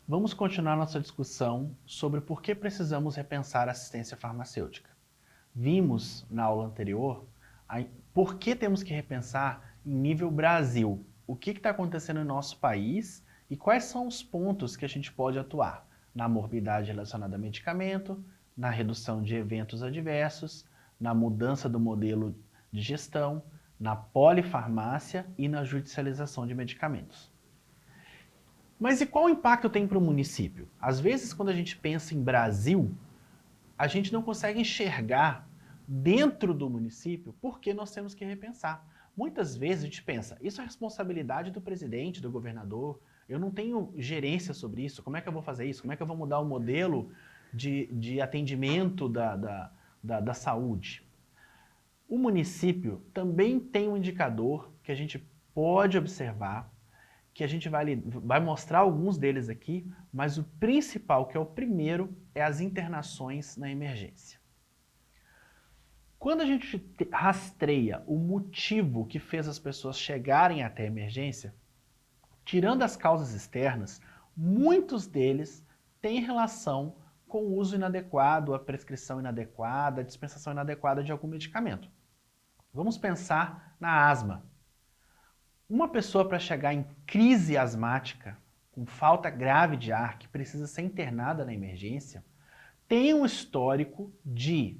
Vamos continuar nossa discussão sobre por que precisamos repensar a assistência farmacêutica. Vimos na aula anterior por que temos que repensar em nível Brasil. O que está acontecendo no nosso país e quais são os pontos que a gente pode atuar na morbidade relacionada a medicamento, na redução de eventos adversos, na mudança do modelo de gestão, na polifarmácia e na judicialização de medicamentos. Mas e qual impacto tem para o município? Às vezes, quando a gente pensa em Brasil, a gente não consegue enxergar dentro do município porque nós temos que repensar. Muitas vezes a gente pensa, isso é responsabilidade do presidente, do governador, eu não tenho gerência sobre isso, como é que eu vou fazer isso? Como é que eu vou mudar o modelo de atendimento da saúde? O município também tem um indicador que a gente pode observar, que a gente vai mostrar alguns deles aqui, mas o principal, que é o primeiro, é as internações na emergência. Quando a gente rastreia o motivo que fez as pessoas chegarem até a emergência, tirando as causas externas, muitos deles têm relação com o uso inadequado, a prescrição inadequada, a dispensação inadequada de algum medicamento. Vamos pensar na asma. Uma pessoa para chegar em crise asmática, com falta grave de ar, que precisa ser internada na emergência, tem um histórico de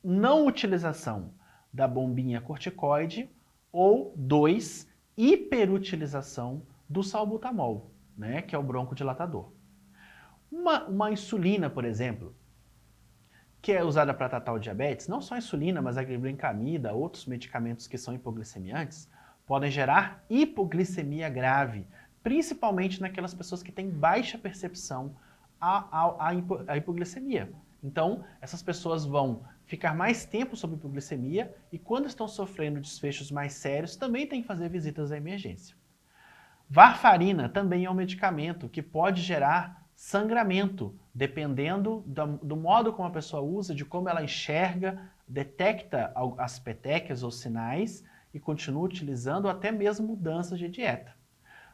não utilização da bombinha corticoide ou 2, hiperutilização do salbutamol, né, que é o broncodilatador. Uma insulina, por exemplo, que é usada para tratar o diabetes, não só a insulina, mas a glibenclamida, outros medicamentos que são hipoglicemiantes, podem gerar hipoglicemia grave, principalmente naquelas pessoas que têm baixa percepção à hipoglicemia. Então, essas pessoas vão ficar mais tempo sob hipoglicemia e quando estão sofrendo desfechos mais sérios, também têm que fazer visitas à emergência. Varfarina também é um medicamento que pode gerar sangramento, dependendo do modo como a pessoa usa, de como ela enxerga, detecta as petequias ou sinais e continua utilizando, ou até mesmo mudanças de dieta.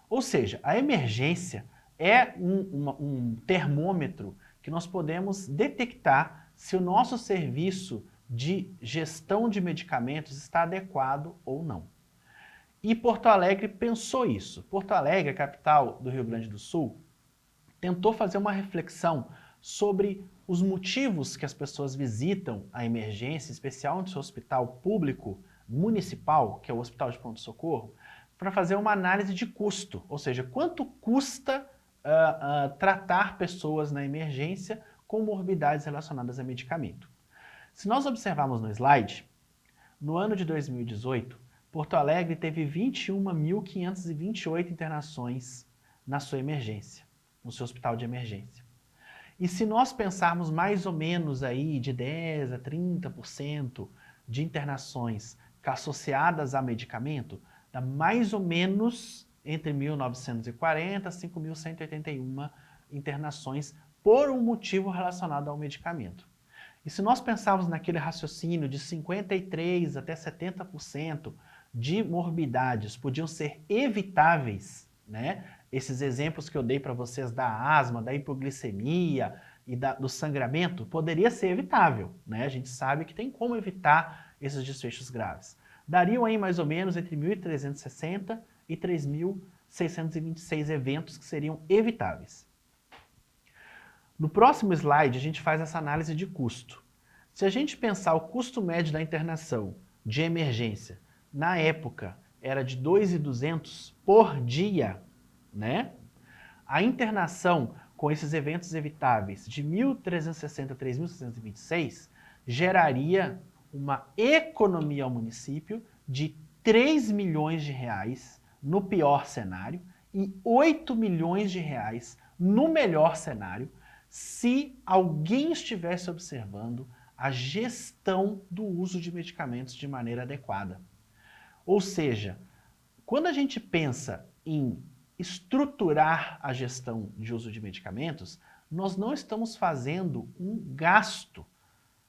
Ou seja, a emergência é um termômetro que nós podemos detectar se o nosso serviço de gestão de medicamentos está adequado ou não. E Porto Alegre pensou isso. Porto Alegre, a capital do Rio Grande do Sul, tentou fazer uma reflexão sobre os motivos que as pessoas visitam a emergência, em especial no seu hospital público municipal, que é o Hospital de Pronto-Socorro, para fazer uma análise de custo, ou seja, quanto custa tratar pessoas na emergência com morbidades relacionadas a medicamento. Se nós observarmos no slide, no ano de 2018, Porto Alegre teve 21.528 internações na sua emergência, no seu hospital de emergência. E se nós pensarmos mais ou menos aí de 10 a 30% de internações associadas a medicamento, dá mais ou menos entre 1.940 e 5.181 internações por um motivo relacionado ao medicamento. E se nós pensarmos naquele raciocínio de 53% até 70% de morbidades podiam ser evitáveis, né? Esses exemplos que eu dei para vocês da asma, da hipoglicemia e do sangramento, poderia ser evitável, né? A gente sabe que tem como evitar esses desfechos graves. Dariam aí mais ou menos entre 1.360 e 3.626 eventos que seriam evitáveis. No próximo slide, a gente faz essa análise de custo. Se a gente pensar o custo médio da internação de emergência, na época era de R$ 2.200 por dia, né? A internação com esses eventos evitáveis de 1.360 a 3.626 geraria uma economia ao município de 3 milhões de reais no pior cenário e 8 milhões de reais no melhor cenário, se alguém estivesse observando a gestão do uso de medicamentos de maneira adequada. Ou seja, quando a gente pensa em estruturar a gestão de uso de medicamentos, nós não estamos fazendo um gasto,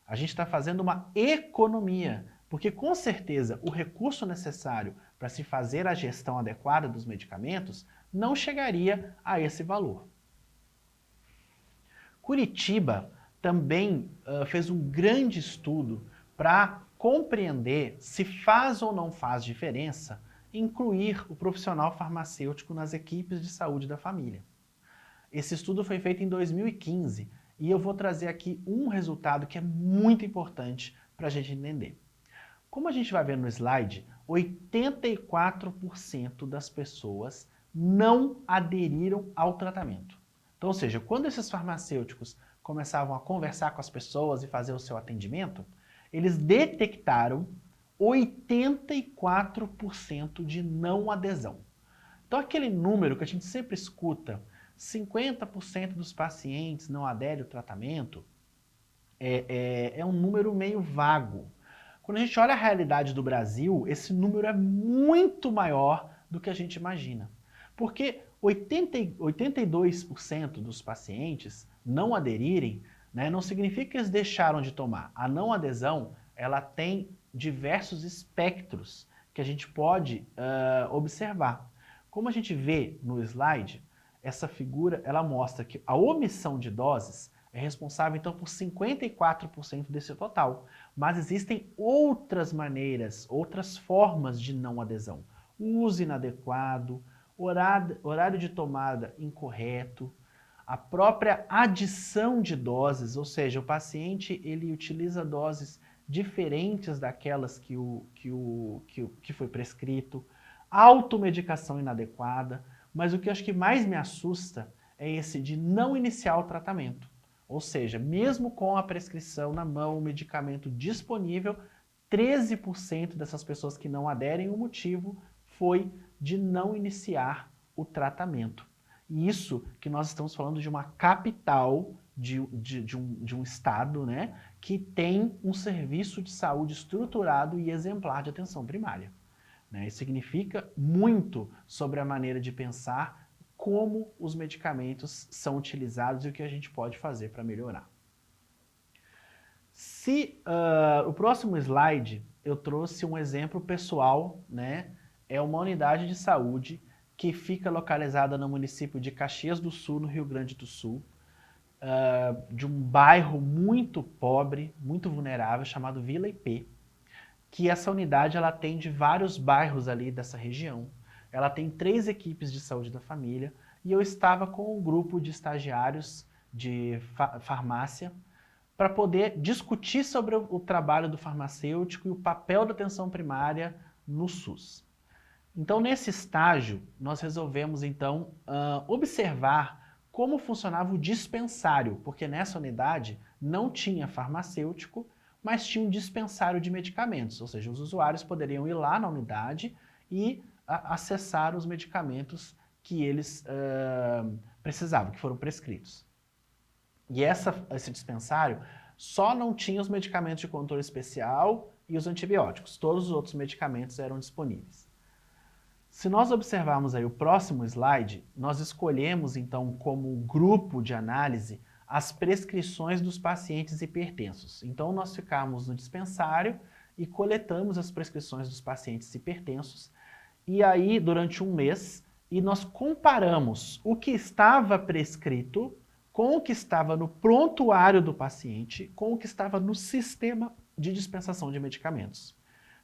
a gente está fazendo uma economia, porque com certeza o recurso necessário para se fazer a gestão adequada dos medicamentos não chegaria a esse valor. Curitiba também fez um grande estudo para compreender se faz ou não faz diferença incluir o profissional farmacêutico nas equipes de saúde da família. Esse estudo foi feito em 2015 e eu vou trazer aqui um resultado que é muito importante para a gente entender. Como a gente vai ver no slide, 84% das pessoas não aderiram ao tratamento. Então, ou seja, quando esses farmacêuticos começavam a conversar com as pessoas e fazer o seu atendimento, eles detectaram 84% de não adesão. Então, aquele número que a gente sempre escuta, 50% dos pacientes não aderem ao tratamento, é um número meio vago. Quando a gente olha a realidade do Brasil, esse número é muito maior do que a gente imagina. Porque 82% dos pacientes não aderirem, né, não significa que eles deixaram de tomar. A não adesão, ela tem diversos espectros que a gente pode observar. Como a gente vê no slide, essa figura ela mostra que a omissão de doses é responsável então por 54% desse total. Mas existem outras maneiras, outras formas de não adesão. O uso inadequado, horário de tomada incorreto, a própria adição de doses, ou seja, o paciente ele utiliza doses diferentes daquelas que foi prescrito, automedicação inadequada, mas o que eu acho que mais me assusta é esse de não iniciar o tratamento. Ou seja, mesmo com a prescrição na mão, o medicamento disponível, 13% dessas pessoas que não aderem, o motivo foi de não iniciar o tratamento. E isso que nós estamos falando de uma capital de um estado, né, que tem um serviço de saúde estruturado e exemplar de atenção primária. Né? Isso significa muito sobre a maneira de pensar como os medicamentos são utilizados e o que a gente pode fazer para melhorar. O próximo slide, eu trouxe um exemplo pessoal, né? É uma unidade de saúde que fica localizada no município de Caxias do Sul, no Rio Grande do Sul, de um bairro muito pobre, muito vulnerável, chamado Vila IP, que essa unidade ela atende vários bairros ali dessa região. Ela tem 3 equipes de saúde da família e eu estava com um grupo de estagiários de farmácia para poder discutir sobre o trabalho do farmacêutico e o papel da atenção primária no SUS. Então, nesse estágio, nós resolvemos, então, observar como funcionava o dispensário, porque nessa unidade não tinha farmacêutico, mas tinha um dispensário de medicamentos, ou seja, os usuários poderiam ir lá na unidade e acessar os medicamentos que eles precisavam, que foram prescritos. E esse dispensário só não tinha os medicamentos de controle especial e os antibióticos. Todos os outros medicamentos eram disponíveis. Se nós observarmos aí o próximo slide, nós escolhemos então como grupo de análise as prescrições dos pacientes hipertensos. Então nós ficamos no dispensário e coletamos as prescrições dos pacientes hipertensos e aí durante um mês e nós comparamos o que estava prescrito com o que estava no prontuário do paciente, com o que estava no sistema de dispensação de medicamentos.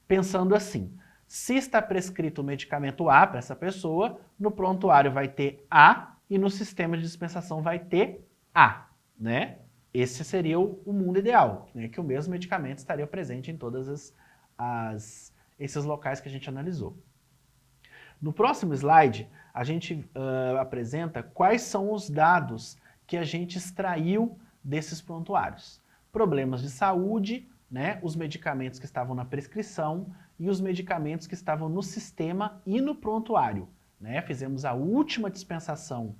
Pensando assim, se está prescrito o medicamento A para essa pessoa, no prontuário vai ter A e no sistema de dispensação vai ter A, né? Esse seria o mundo ideal, né? Que o mesmo medicamento estaria presente em todos esses locais que a gente analisou. No próximo slide, a gente apresenta quais são os dados que a gente extraiu desses prontuários. Problemas de saúde, né, os medicamentos que estavam na prescrição e os medicamentos que estavam no sistema e no prontuário. Né? Fizemos a última dispensação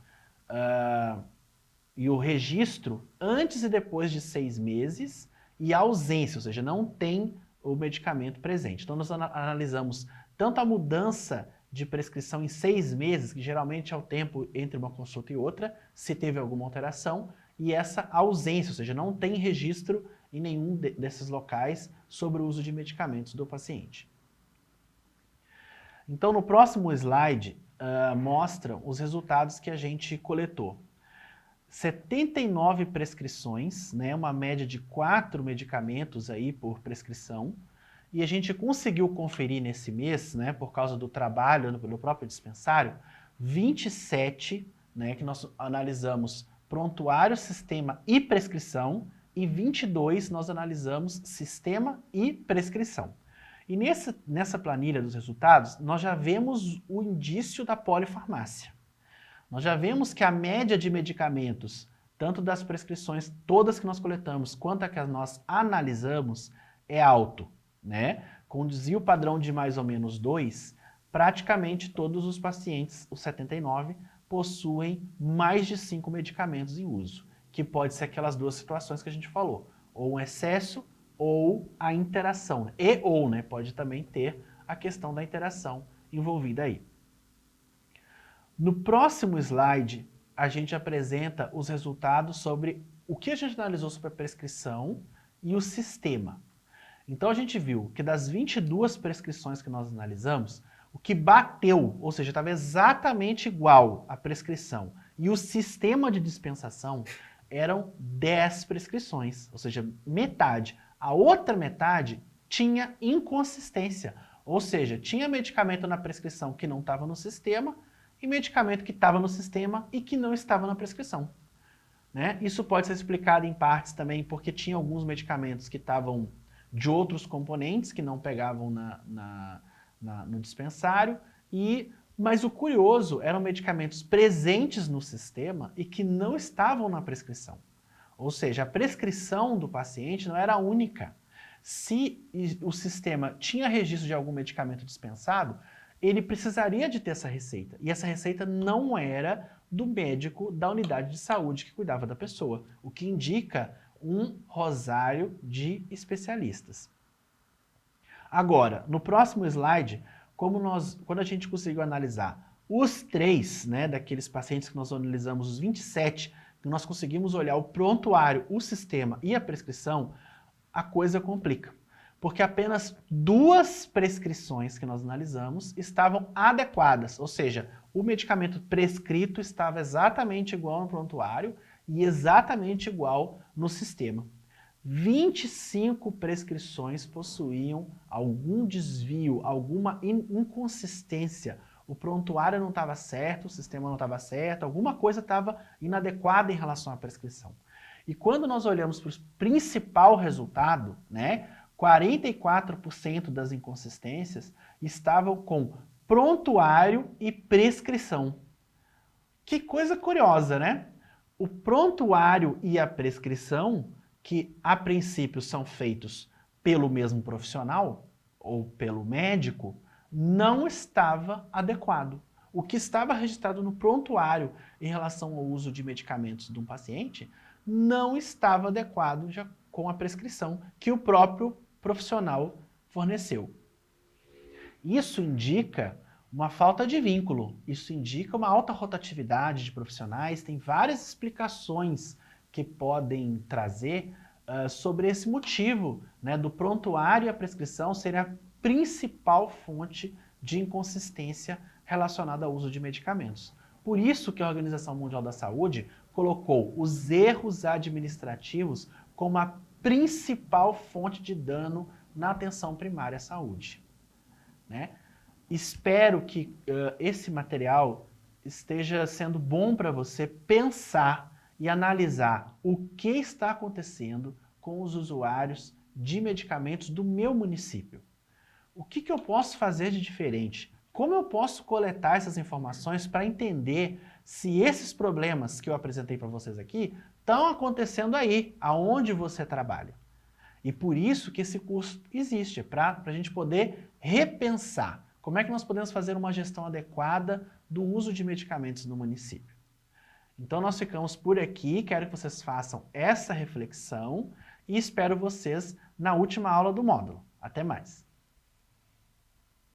e o registro antes e depois de 6 meses e a ausência, ou seja, não tem o medicamento presente. Então nós analisamos tanto a mudança de prescrição em 6 meses, que geralmente é o tempo entre uma consulta e outra, se teve alguma alteração, e essa ausência, ou seja, não tem registro em nenhum desses locais sobre o uso de medicamentos do paciente. Então, no próximo slide, mostram os resultados que a gente coletou. 79 prescrições, né, uma média de 4 medicamentos aí por prescrição, e a gente conseguiu conferir nesse mês, né, por causa do trabalho pelo próprio dispensário, 27, né, que nós analisamos prontuário, sistema e prescrição, e 22 nós analisamos sistema e prescrição. E nessa planilha dos resultados, nós já vemos o indício da polifarmácia. Nós já vemos que a média de medicamentos, tanto das prescrições todas que nós coletamos, quanto a que nós analisamos, é alto, né? Com desvio padrão de mais ou menos 2, praticamente todos os pacientes, os 79, possuem mais de 5 medicamentos em uso, que pode ser aquelas duas situações que a gente falou, ou um excesso ou a interação, né? Pode também ter a questão da interação envolvida aí. No próximo slide, a gente apresenta os resultados sobre o que a gente analisou sobre a prescrição e o sistema. Então a gente viu que das 22 prescrições que nós analisamos, o que bateu, ou seja, estava exatamente igual à prescrição e o sistema de dispensação eram 10 prescrições, ou seja, metade. A outra metade tinha inconsistência, ou seja, tinha medicamento na prescrição que não estava no sistema e medicamento que estava no sistema e que não estava na prescrição. Né? Isso pode ser explicado em partes também porque tinha alguns medicamentos que estavam de outros componentes que não pegavam no dispensário, mas o curioso eram medicamentos presentes no sistema e que não estavam na prescrição. Ou seja, a prescrição do paciente não era única. Se o sistema tinha registro de algum medicamento dispensado, ele precisaria de ter essa receita. E essa receita não era do médico da unidade de saúde que cuidava da pessoa, o que indica um rosário de especialistas. Agora, no próximo slide, quando a gente conseguiu analisar os 3, né, daqueles pacientes que nós analisamos, os 27, que nós conseguimos olhar o prontuário, o sistema e a prescrição, a coisa complica. Porque apenas 2 prescrições que nós analisamos estavam adequadas, ou seja, o medicamento prescrito estava exatamente igual no prontuário e exatamente igual no sistema. 25 prescrições possuíam algum desvio, alguma inconsistência. O prontuário não estava certo, o sistema não estava certo, alguma coisa estava inadequada em relação à prescrição. E quando nós olhamos para o principal resultado, né, 44% das inconsistências estavam com prontuário e prescrição. Que coisa curiosa, né? O prontuário e a prescrição, que a princípio são feitos pelo mesmo profissional ou pelo médico, não estava adequado. O que estava registrado no prontuário em relação ao uso de medicamentos de um paciente não estava adequado já com a prescrição que o próprio profissional forneceu. Isso indica uma falta de vínculo, isso indica uma alta rotatividade de profissionais, tem várias explicações que podem trazer sobre esse motivo, né, do prontuário e a prescrição serem a principal fonte de inconsistência relacionada ao uso de medicamentos. Por isso que a Organização Mundial da Saúde colocou os erros administrativos como a principal fonte de dano na atenção primária à saúde. Né? Espero que esse material esteja sendo bom para você pensar e analisar o que está acontecendo com os usuários de medicamentos do meu município. O que eu posso fazer de diferente? Como eu posso coletar essas informações para entender se esses problemas que eu apresentei para vocês aqui estão acontecendo aí, aonde você trabalha? E por isso que esse curso existe, para a gente poder repensar como é que nós podemos fazer uma gestão adequada do uso de medicamentos no município. Então nós ficamos por aqui, quero que vocês façam essa reflexão e espero vocês na última aula do módulo. Até mais!